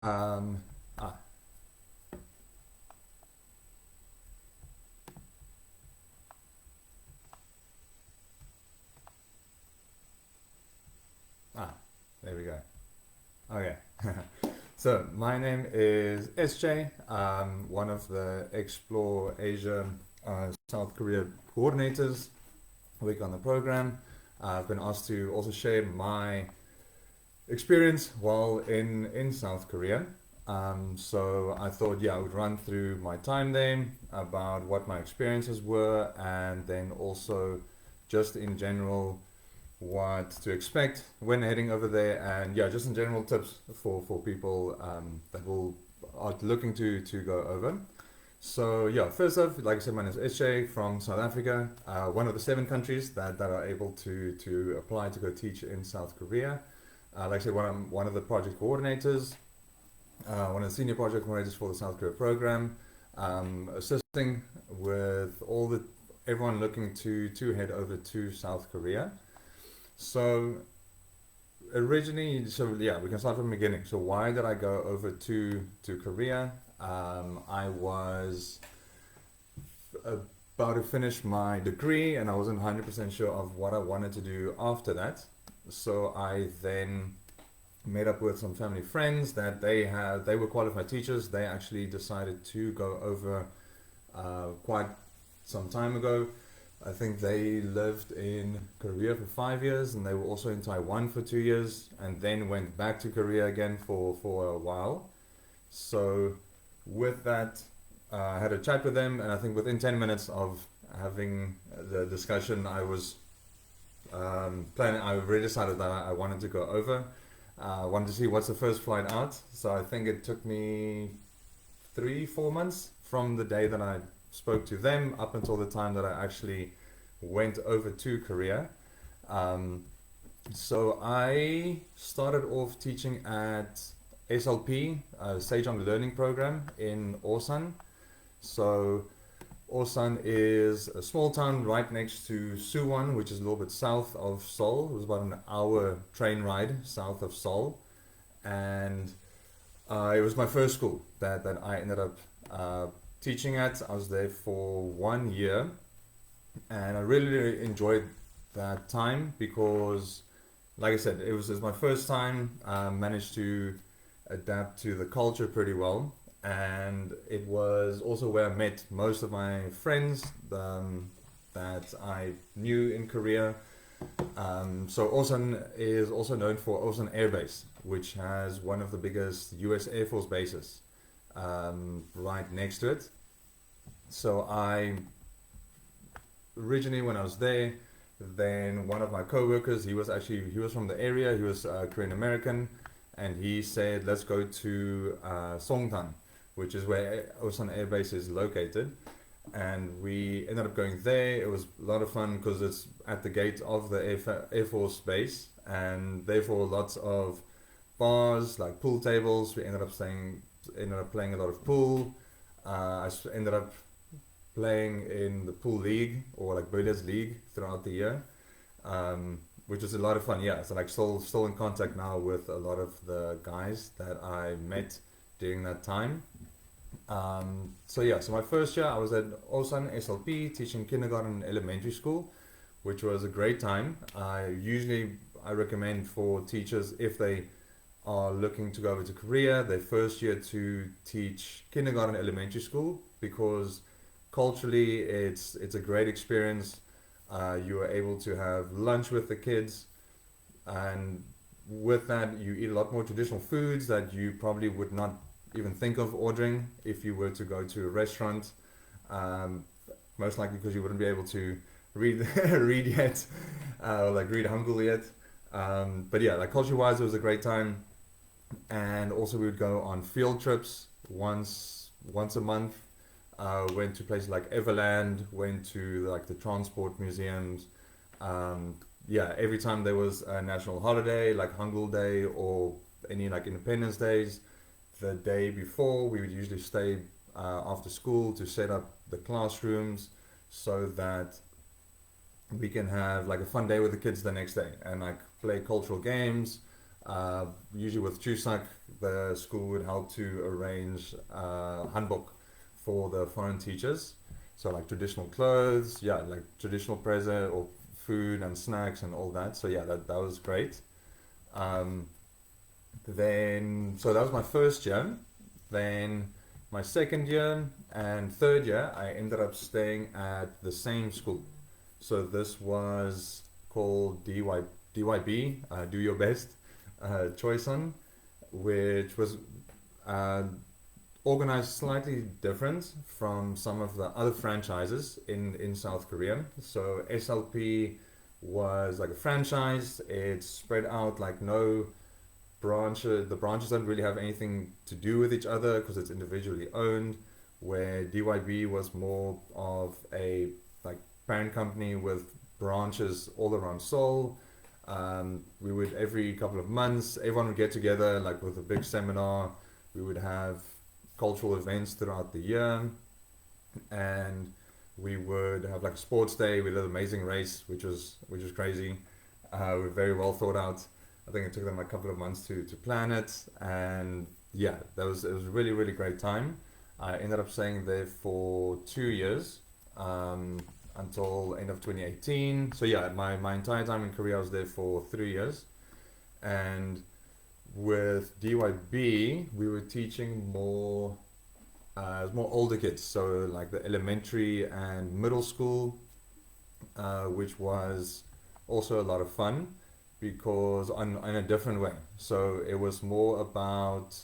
Um, ah, ah, there we go. Okay. So my name is SJ. I'm one of the Explore Asia South Korea coordinators working on the program. I've been asked to also share my experience while in South Korea. So I thought, yeah, I would run through my time there, about what my experiences were, and then also just in general what to expect when heading over there, and yeah, just in general tips for people that will are looking to go over. So yeah, first off, like I said, my name is Eshe from South Africa, one of the 7 countries that are able to apply to go teach in South Korea. Like I said, one of the project coordinators, one of the senior project coordinators for the South Korea program, assisting with all the everyone looking to head over to South Korea. So originally, so yeah, we can start from the beginning. So why did I go over to Korea? I was about to finish my degree, and I wasn't 100% sure of what I wanted to do after that. So I then met up with some family friends that they were qualified teachers. They actually decided to go over quite some time ago. I think they lived in Korea for 5 years, and they were also in Taiwan for 2 years, and then went back to Korea again for a while. So with that, I had a chat with them, and I think within 10 minutes of having the discussion, I was planning. I already decided that I wanted to go over. I wanted to see what's the first flight out. So I think it took me 3, 4 months from the day that I spoke to them up until the time that I actually went over to Korea. Um, so I started off teaching at SLP, Sejong Learning Program in Osan. So Osan is a small town right next to Suwon, which is a little bit south of Seoul. It was about an hour train ride south of Seoul, and it was my first school that I ended up teaching at. I was there for 1 year, and I really, really enjoyed that time because, like I said, it was my first time. Managed to adapt to the culture pretty well, and it was also where I met most of my friends that I knew in Korea. So Osan is also known for Osan Air Base, which has one of the biggest U.S. Air Force bases right next to it. So I originally when I was there, then one of my coworkers, he was from the area, he was Korean American, and he said let's go to Songtan, which is where Osan Air Base is located, and we ended up going there. It was a lot of fun because it's at the gate of the Air Force base, and therefore lots of bars like pool tables. We ended up playing a lot of pool. Ended up playing in the pool league or like billiards league throughout the year, which was a lot of fun. Yeah, so like still in contact now with a lot of the guys that I met during that time. So yeah, so my first year I was at Osan SLP teaching kindergarten and elementary school, which was a great time. I recommend for teachers if they are looking to go over to Korea, their first year to teach kindergarten and elementary school because culturally it's a great experience. You are able to have lunch with the kids, and with that you eat a lot more traditional foods that you probably would not even think of ordering if you were to go to a restaurant. Um, Most likely because you wouldn't be able to read read yet, or like read Hangul yet. But yeah, like culture wise, it was a great time, and also we would go on field trips once a month. Went to places like Everland, went to like the transport museums. Um, yeah, every time there was a national holiday like Hangul Day or any like Independence Days, the day before we would usually stay after school to set up the classrooms so that we can have like a fun day with the kids the next day and like play cultural games. Usually with Chuseok, the school would help to arrange handbook for the foreign teachers. So like traditional clothes, yeah, like traditional present or food and snacks and all that. So yeah, that was great. Um, then so that was my first year. Then my second year and third year, I ended up staying at the same school. So this was called DYB, Do Your Best, Choisun, which was uh, organized slightly different from some of the other franchises in South Korea. So SLP was like a franchise. It's spread out like no branches. The branches don't really have anything to do with each other because it's individually owned. Where DYB was more of a like parent company with branches all around Seoul. We would every couple of months, everyone would get together like with a big seminar. We would have cultural events throughout the year, and we would have like a sports day. We did an amazing race, which was crazy. We were very well thought out. I think it took them a couple of months to plan it, and yeah, it was a really really great time. I ended up staying there for 2 years until end of 2018. So yeah, my entire time in Korea I was there for 3 years, and with DYB we were teaching more older kids, so like the elementary and middle school, which was also a lot of fun because on in a different way. So it was more about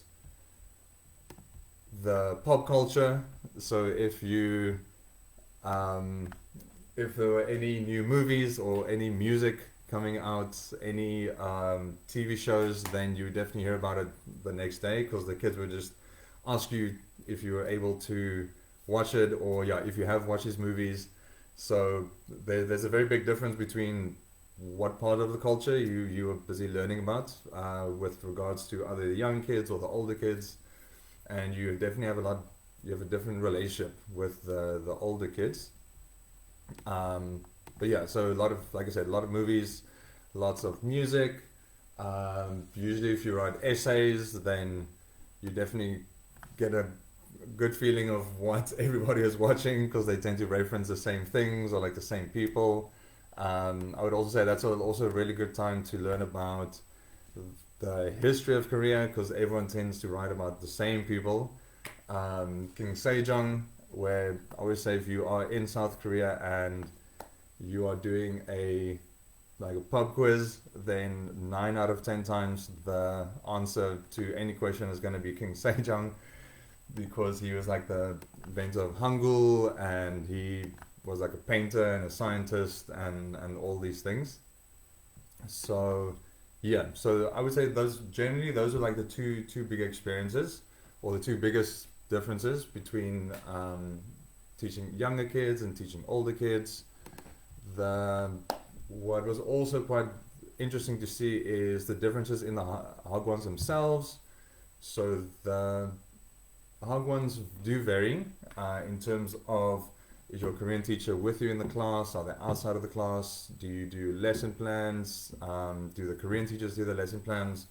the pop culture. So um, if there were any new movies or any music coming out, any TV shows, then you would definitely hear about it the next day because the kids would just ask you if you were able to watch it, or yeah, if you have watched these movies. So there's a very big difference between what part of the culture you were busy learning about with regards to either the young kids or the older kids, and you definitely you have a different relationship with the older kids. But yeah, so a lot of, like I said, a lot of movies, lots of music. Usually if you write essays, then you definitely get a good feeling of what everybody is watching because they tend to reference the same things or like the same people. I would also say that's also a really good time to learn about the history of Korea because everyone tends to write about the same people. King Sejong, where I always say if you are in South Korea and you are doing a pub quiz, then 9 out of 10 times the answer to any question is going to be King Sejong because he was like the inventor of Hangul and he was like a painter and a scientist and all these things. So yeah, so I would say those are like the two big experiences or the two biggest differences between teaching younger kids and teaching older kids. The What was also quite interesting to see is the differences in the Hagwons themselves. So the Hagwons do vary in terms of, is your Korean teacher with you in the class? Are they outside of the class? Do you do lesson plans? Do the Korean teachers do the lesson plans?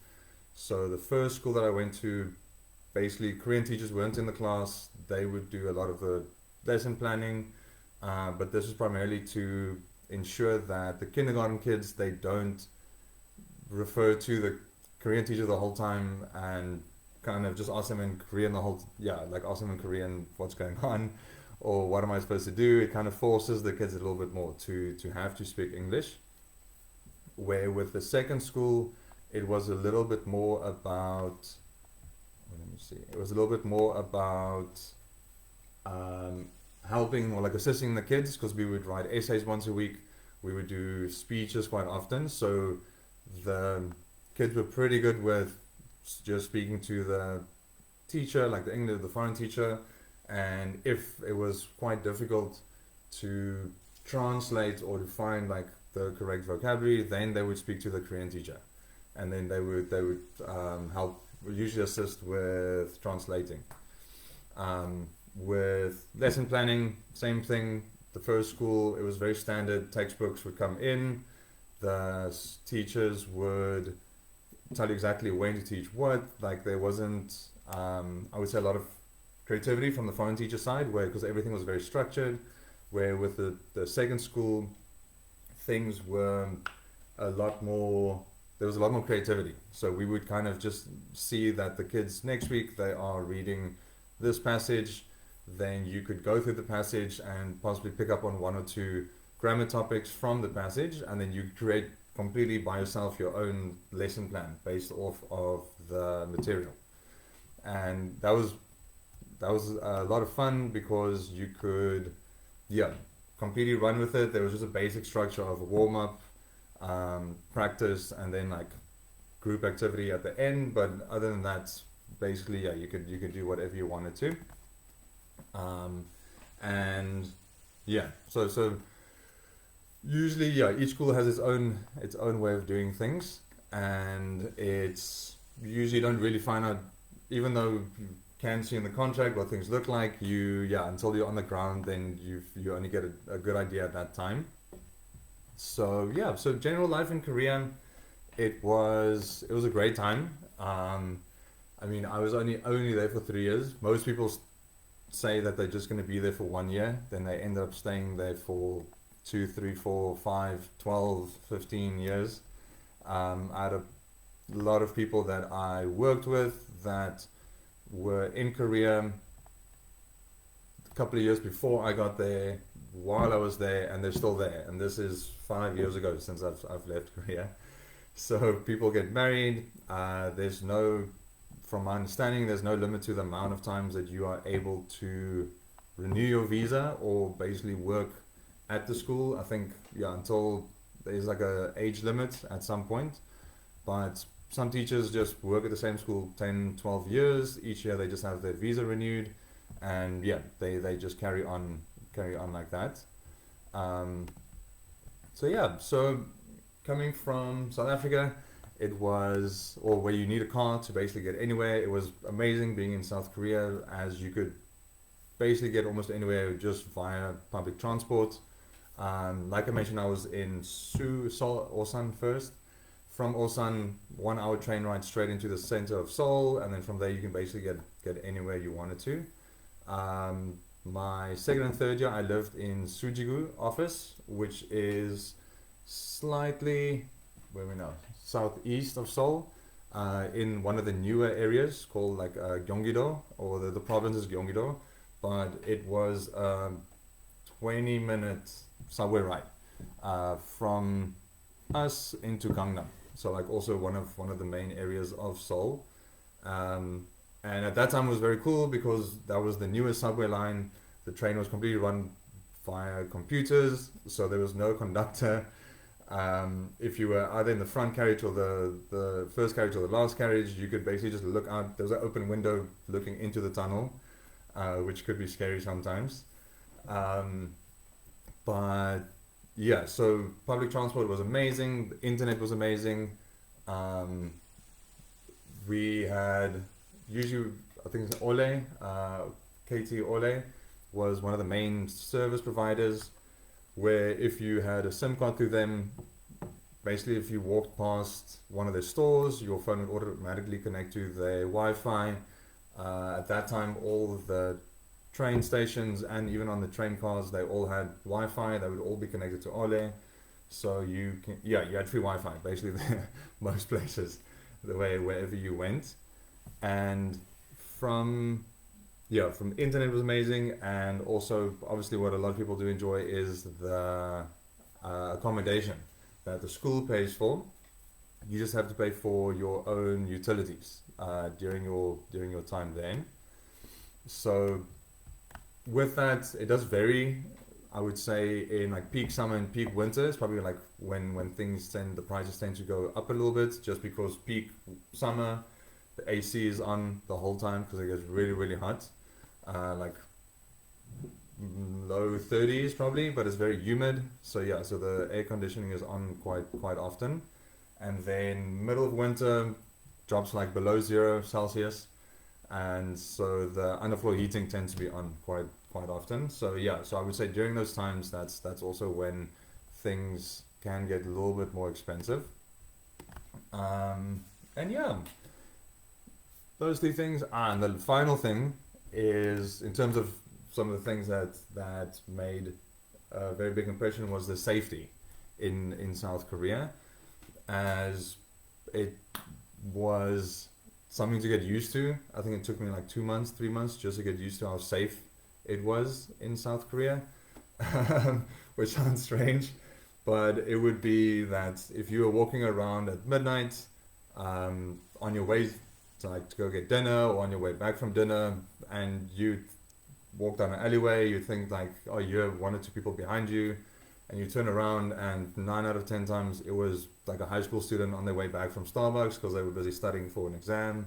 So the first school that I went to, basically Korean teachers weren't in the class. They would do a lot of the lesson planning, but this is primarily to ensure that the kindergarten kids, they don't refer to the Korean teacher the whole time and kind of just ask them in Korean like ask them in Korean what's going on or what am I supposed to do. It kind of forces the kids a little bit more to have to speak English. Where with the second school, it was a little bit more about, let me see, it was a little bit more about helping or like assisting the kids because we would write essays once a week. We would do speeches quite often. So the kids were pretty good with just speaking to the teacher, like the foreign teacher. And if it was quite difficult to translate or to find like the correct vocabulary, then they would speak to the Korean teacher, and then they would help, usually assist with translating. With lesson planning, same thing. The first school, it was very standard. Textbooks would come in. The teachers would tell you exactly when to teach what. Like there wasn't, I would say, a lot of creativity from the foreign teacher side, where because everything was very structured. Where with the second school, things were a lot more. There was a lot more creativity. So we would kind of just see that the kids next week they are reading this passage, then you could go through the passage and possibly pick up on one or two grammar topics from the passage, and then you create completely by yourself your own lesson plan based off of the material. And that was a lot of fun because you could, yeah, completely run with it. There was just a basic structure of a warm up, practice, and then like group activity at the end. But other than that, basically, yeah, you could do whatever you wanted to. And yeah, so usually, yeah, each school has its own way of doing things, and it's usually don't really find out, even though you can see in the contract what things look like. Yeah, until you're on the ground, then you only get a good idea at that time. So yeah, so general life in Korea, it was a great time. I mean, I was only there for 3 years. Most people say that they're just going to be there for 1 year, then they end up staying there for 2, 3, 4, 5, 12, 15 years. I had a lot of people that I worked with that were in Korea a couple of years before I got there, while I was there, and they're still there. And this is 5 years ago since I've left Korea. So people get married. There's no, from my understanding, there's no limit to the amount of times that you are able to renew your visa or basically work at the school. I think, yeah, until there's like a age limit at some point. But some teachers just work at the same school 10, 12 years. Each year they just have their visa renewed, and yeah, they just carry on like that. Um, so yeah, so coming from South Africa, it was, or where you need a car to basically get anywhere. It was amazing being in South Korea, as you could basically get almost anywhere just via public transport. Like I mentioned, I was in Seoul, Osan first. From Osan, 1 hour train ride straight into the center of Seoul, and then from there you can basically get anywhere you wanted to. My second and third year, I lived in Sujigu office, which is slightly, where we know, southeast of Seoul, in one of the newer areas called like Gyeonggi-do, or the province is Gyeonggi-do, but it was a 20-minute subway ride from us into Gangnam. So like also one of the main areas of Seoul. And at that time it was very cool because that was the newest subway line. The train was completely run via computers, so there was no conductor. If you were either in the front carriage or the first carriage or the last carriage, you could basically just look out. There was an open window looking into the tunnel, which could be scary sometimes. But yeah, so public transport was amazing. The internet was amazing. We had usually, I think it's Ole, KT Ole was one of the main service providers, where if you had a SIM card through them, basically if you walked past one of their stores, your phone would automatically connect to their Wi-Fi. At that time, all of the train stations and even on the train cars, they all had Wi-Fi. They would all be connected to Ole. So you had free Wi-Fi basically most places, wherever you went. And from internet was amazing, and also obviously what a lot of people do enjoy is the accommodation that the school pays for. You just have to pay for your own utilities during your time there. So with that, it does vary. I would say in like peak summer and peak winter, it's probably like when the prices tend to go up a little bit, just because peak summer, the AC is on the whole time because it gets really, really hot. Like low 30s probably, but it's very humid. So yeah, so the air conditioning is on quite often. And then middle of winter drops like below 0 Celsius. And so the underfloor heating tends to be on quite often. So yeah, so I would say during those times, that's also when things can get a little bit more expensive. And yeah, those three things. And the final thing is, in terms of some of the things that made a very big impression, was the safety in South Korea, as it was something to get used to. I think it took me like 2 months, 3 months just to get used to how safe it was in South Korea, which sounds strange, but it would be that if you were walking around at midnight, on your way to, like, to go get dinner, or on your way back from dinner, and you walk down an alleyway, you think like, oh, you have one or two people behind you, and you turn around, and 9 out of 10 times it was like a high school student on their way back from Starbucks because they were busy studying for an exam,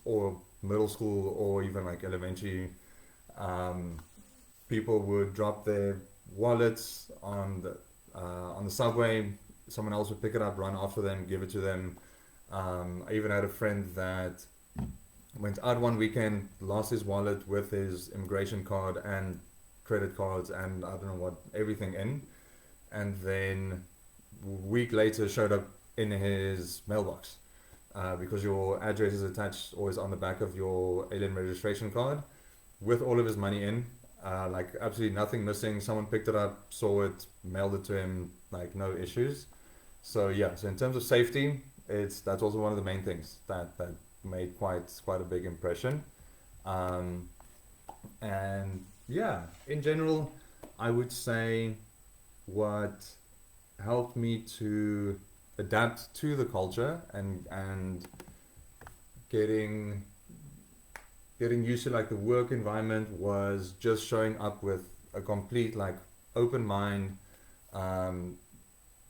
or middle school, or even like elementary. Um, People would drop their wallets on the subway. Someone else would pick it up, run after them, give it to them. I even had a friend that went out one weekend, lost his wallet with his immigration card and credit cards and I don't know what, everything in, and then a week later showed up in his mailbox, because your address is attached always on the back of your alien registration card, with all of his money in, like absolutely nothing missing. Someone picked it up, saw it, mailed it to him, like no issues. So yeah, so in terms of safety, that's also one of the main things that made quite a big impression. Um, and yeah, in general, I would say what helped me to adapt to the culture, and getting used to like the work environment, was just showing up with a complete like open mind. Um,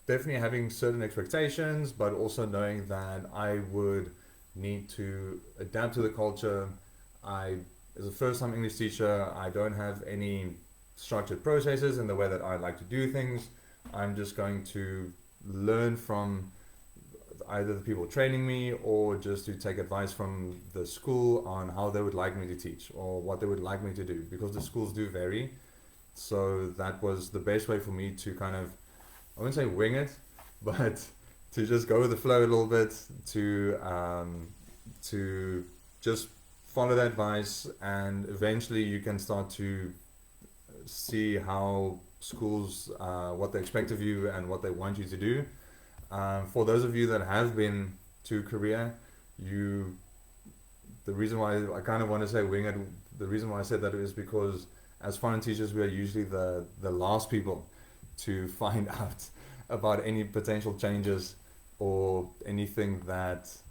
Definitely having certain expectations, but also knowing that I would need to adapt to the culture. I, as a first time English teacher, I don't have any structured processes in the way that I like to do things. I'm just going to learn from either the people training me, or just to take advice from the school on how they would like me to teach or what they would like me to do, because the schools do vary. So that was the best way for me to kind of, I wouldn't say wing it, but to just go with the flow a little bit, to just follow the advice, and eventually you can start to see how schools, what they expect of you and what they want you to do. For those of you that have been to Korea, the reason why I kind of want to say wing it, the reason why I said that is because as foreign teachers, we are usually the last people to find out about any potential changes or anything that's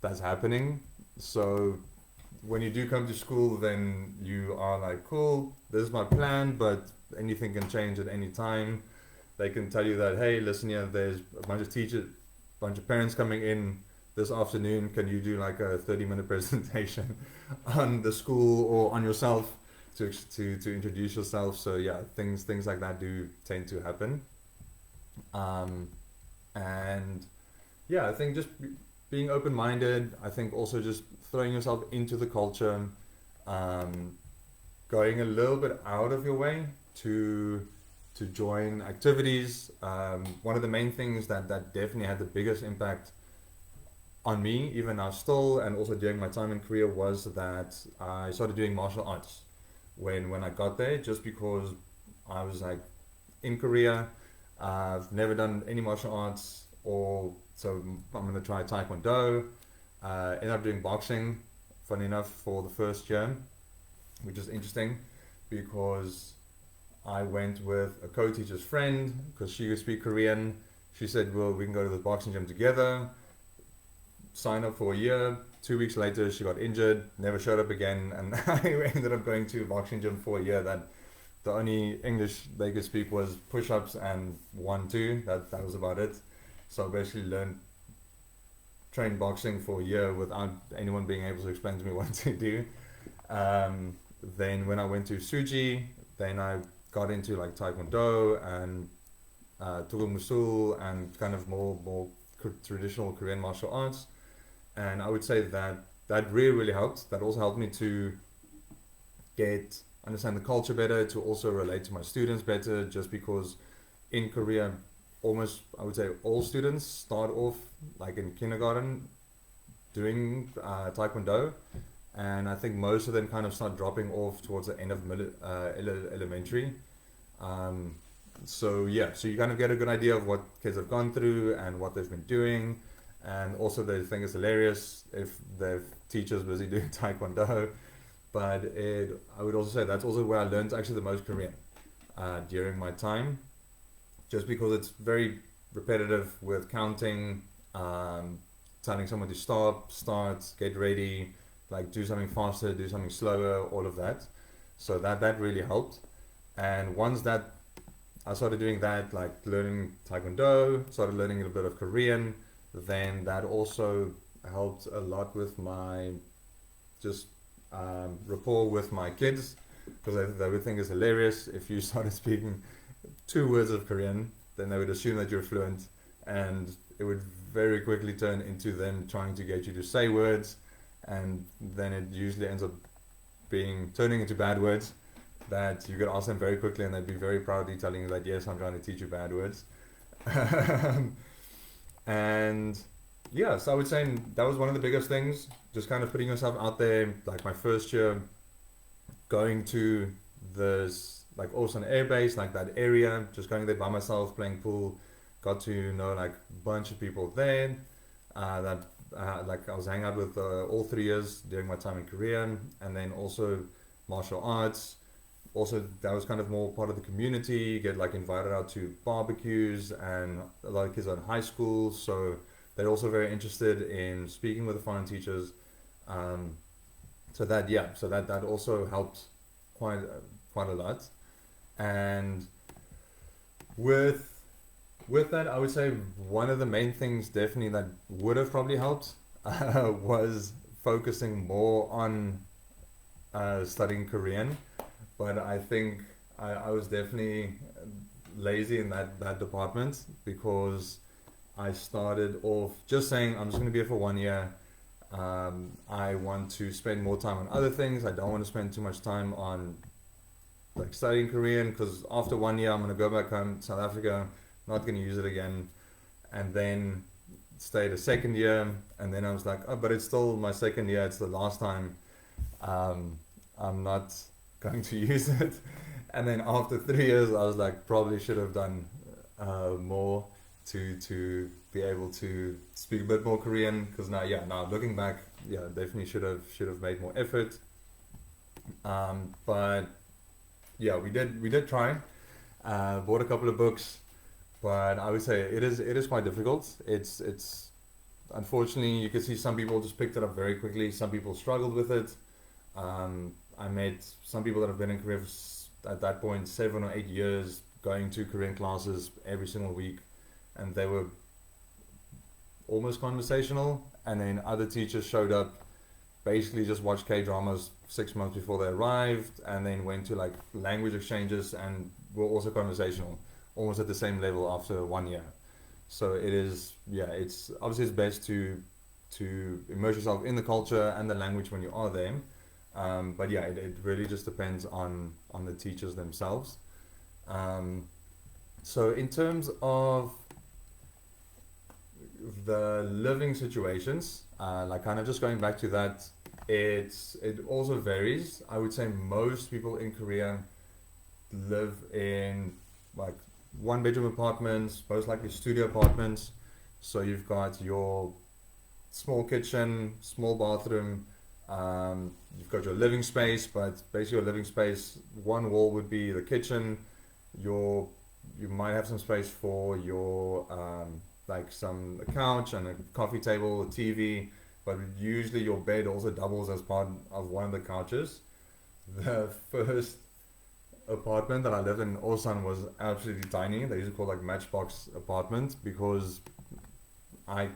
happening. So when you do come to school, then you are like, cool, this is my plan, but anything can change at any time. They can tell you that, hey, listen here, there's a bunch of teachers, bunch of parents coming in this afternoon. Can you do like a 30-minute presentation on the school or on yourself to introduce yourself? So yeah, things like that do tend to happen. And yeah, I think just being open-minded. I think also just throwing yourself into the culture, going a little bit out of your way to join activities. One of the main things that definitely had the biggest impact on me, even now still, and also during my time in Korea, was that I started doing martial arts when I got there, just because I was like, in Korea, I've never done any martial arts, or so I'm going to try Taekwondo. Ended up doing boxing, funny enough, for the first year, which is interesting because I went with a co-teacher's friend because she could speak Korean. She said, well, we can go to the boxing gym together. Signed up for a year. 2 weeks later, she got injured, never showed up again, and I ended up going to a boxing gym for a year that the only English they could speak was push-ups and 1-2. That was about it. So I basically trained boxing for a year without anyone being able to explain to me what to do. Then when I went to Suji, then I got into like Taekwondo and Tugul Musul and kind of more traditional Korean martial arts. And I would say that really helped. That also helped me to understand the culture better, to also relate to my students better, just because in Korea almost, I would say, all students start off like in kindergarten doing Taekwondo, and I think most of them kind of start dropping off towards the end of elementary. Um, so yeah, so you kind of get a good idea of what kids have gone through and what they've been doing, and also they think it's hilarious if their teachers busy doing Taekwondo. But I would also say that's also where I learned actually the most Korean during my time, just because it's very repetitive with counting, telling someone to stop, start, get ready, like do something faster, do something slower, all of that. So that really helped. And once that I started doing that, like learning Taekwondo, started learning a bit of Korean, then that also helped a lot with my just rapport with my kids, because they would think it's hilarious if you started speaking 2 words of Korean, then they would assume that you're fluent, and it would very quickly turn into them trying to get you to say words, and then it usually ends up turning into bad words that you could ask them very quickly, and they'd be very proudly telling you that yes, I'm trying to teach you bad words. And yeah, so I would say that was one of the biggest things, just kind of putting yourself out there. Like my first year going to this like Osan Air Base, like that area, just going there by myself, playing pool, got to know like a bunch of people there. That like I was hanging out with all 3 years during my time in Korea, and then also martial arts. Also, that was kind of more part of the community. You get like invited out to barbecues, and a lot of kids are in high school, so they're also very interested in speaking with the foreign teachers. Um, so that also helped quite a lot. And with that, I would say one of the main things definitely that would have probably helped was focusing more on studying Korean. But I think I was definitely lazy in that department, because I started off just saying I'm just going to be here for 1 year. I want to spend more time on other things. I don't want to spend too much time on like studying Korean, because after 1 year I'm going to go back home to South Africa, not going to use it again, and then stay the second year, and then I was like, oh, but it's still my second year. It's the last time. I'm not going to use it. And then after 3 years, I was like, probably should have done more to be able to speak a bit more Korean. Because now looking back, definitely should have made more effort. But yeah, we did try. Bought a couple of books, but I would say it is quite difficult. It's unfortunately, you can see some people just picked it up very quickly. Some people struggled with it. I met some people that have been in Korea for, at that point, 7 or 8 years, going to Korean classes every single week, and they were almost conversational. And then other teachers showed up, basically just watched K-dramas 6 months before they arrived, and then went to like language exchanges and were also conversational, almost at the same level after 1 year. So it's obviously it's best to immerse yourself in the culture and the language when you are there. But yeah, it really just depends on the teachers themselves. So in terms of the living situations, like kind of just going back to that, it also varies. I would say most people in Korea live in like 1 bedroom apartments, most likely studio apartments. So you've got your small kitchen, small bathroom. You've got your living space, but basically your living space, one wall would be the kitchen. You might have some space for your like some a couch and a coffee table, a TV, but usually your bed also doubles as part of one of the couches. The first apartment that I lived in Osan was absolutely tiny. They used to call it like matchbox apartment, because I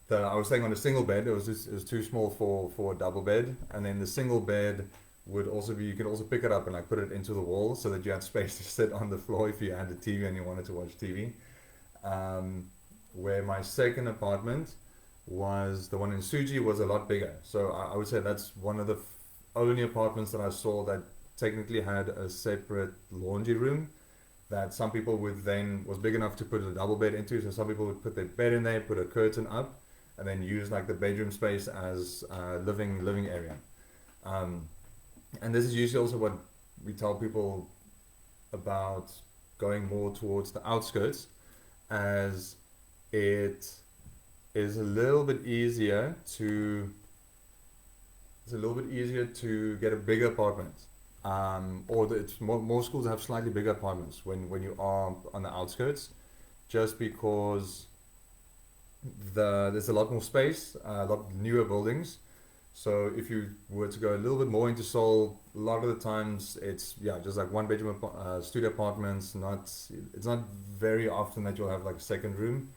was staying on a single bed. It was too small for a double bed, and then the single bed would also be, you could also pick it up and like put it into the wall so that you had space to sit on the floor if you had a TV and you wanted to watch TV. Where my second apartment was, the one in Suji, was a lot bigger. So I would say that's one of the only apartments that I saw that technically had a separate laundry room. that some people would then was big enough to put a double bed into. So some people would put their bed in there, put a curtain up, and then use like the bedroom space as living area. Um, and this is usually also what we tell people about going more towards the outskirts, as it is a little bit easier to get a bigger apartment. It's more schools have slightly bigger apartments when you are on the outskirts, just because there's a lot more space, a lot newer buildings. So if you were to go a little bit more into Seoul, a lot of the times it's just like one bedroom studio apartments. It's not very often that you'll have like a second room.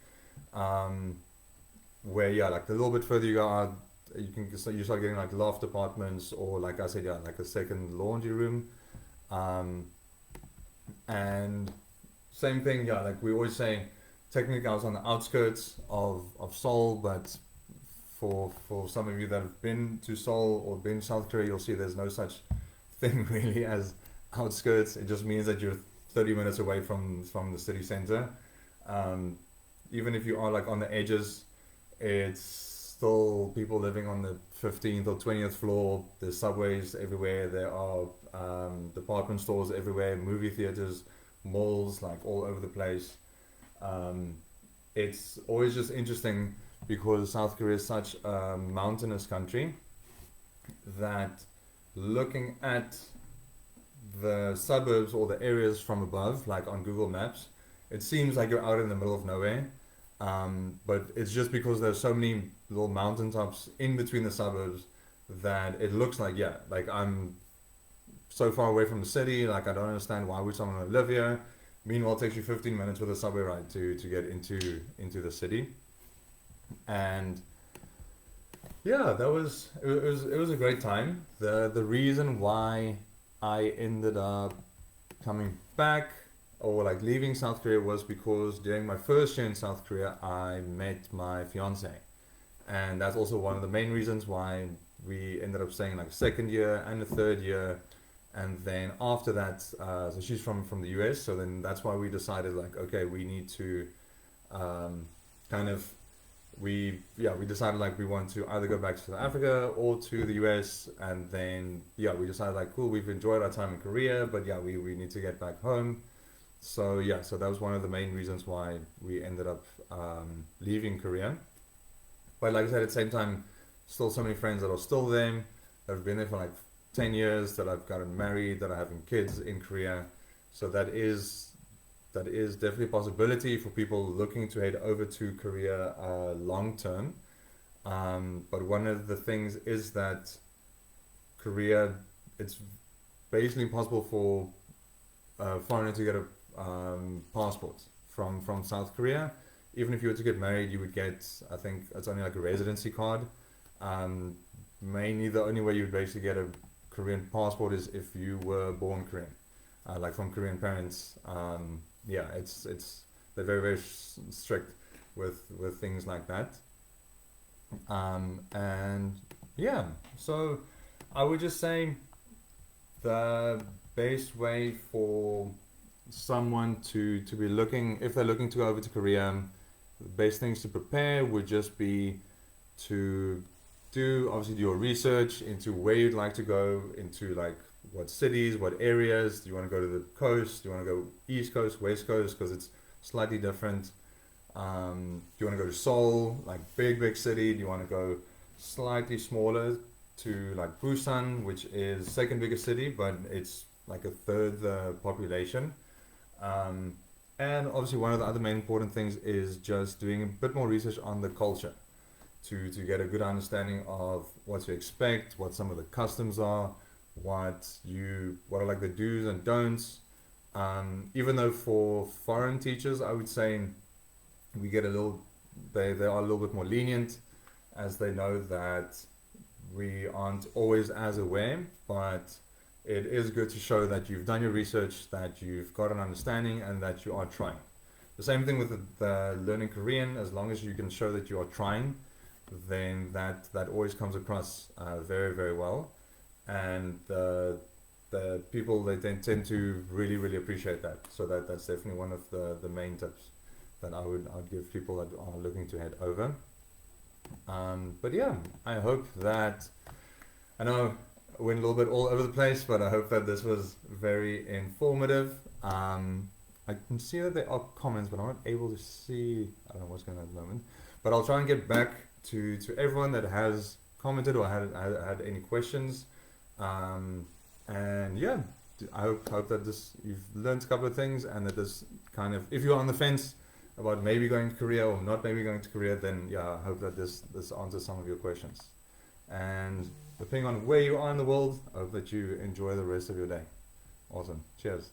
Where like a little bit further you go out, you start getting like loft apartments, or like I said, like a second laundry room. And same thing, like we always say, technically I was on the outskirts of Seoul, but for some of you that have been to Seoul or been to South Korea, you'll see there's no such thing really as outskirts. It just means that you're 30 minutes away from the city center. Even if you are like on the edges, it's still people living on the 15th or 20th floor. There's subways everywhere. There are department stores everywhere, movie theaters, malls, like all over the place. It's always just interesting because South Korea is such a mountainous country that looking at the suburbs or the areas from above, like on Google Maps, it seems like you're out in the middle of nowhere. But it's just because there's so many little mountaintops in between the suburbs that it looks like, like I'm so far away from the city, like I don't understand why would someone live here. Meanwhile, it takes you 15 minutes with a subway ride to get into the city. And it was a great time. The reason why I ended up coming back or like leaving South Korea was because during my first year in South Korea I met my fiance, and that's also one of the main reasons why we ended up staying like a second year and a third year. And then after that, so she's from the US, so then that's why we decided like, okay, we need to we decided like we want to either go back to South Africa or to the US. And then we decided like, cool, we've enjoyed our time in Korea, but we need to get back home. So so that was one of the main reasons why we ended up leaving Korea. But like I said, at the same time, still so many friends that are still there, that have been there for like 10 years, that I've gotten married, that are having kids in Korea. So that is definitely a possibility for people looking to head over to Korea long term. But one of the things is that Korea, it's basically impossible for a foreigner to get a passport from South Korea. Even if you were to get married, you would get, I think it's only like a residency card. Mainly the only way you would basically get a Korean passport is if you were born Korean, like from Korean parents. It's they're very very strict with things like that. And so I would just say the best way for someone to be looking, if they're looking to go over to Korea, the best things to prepare would just be to do your research into where you'd like to go, into like what cities, what areas. Do you want to go to the coast? Do you want to go east coast, west coast, because it's slightly different? Do you want to go to Seoul, like big city? Do you want to go slightly smaller to like Busan, which is second biggest city, but it's like a third the population? And obviously one of the other main important things is just doing a bit more research on the culture to get a good understanding of what to expect, what some of the customs are, what are like the do's and don'ts. Even though for foreign teachers, I would say we get they are a little bit more lenient, as they know that we aren't always as aware, but it is good to show that you've done your research, that you've got an understanding, and that you are trying. The same thing with the learning Korean. As long as you can show that you are trying, then that always comes across very very well. And the the people, they tend to really appreciate that. So that's definitely one of the main tips that I'd give people that are looking to head over. But yeah, I hope that, I know I went a little bit all over the place, but I hope that this was very informative. I can see that there are comments, but I'm not able to see, I don't know what's going on at the moment, but I'll try and get back to everyone that has commented or had any questions. And yeah, I hope that you've learned a couple of things, and that this kind of, if you're on the fence about maybe going to Korea or not maybe going to Korea, then yeah, I hope that this answers some of your questions. And depending on where you are in the world, I hope that you enjoy the rest of your day. Awesome. Cheers.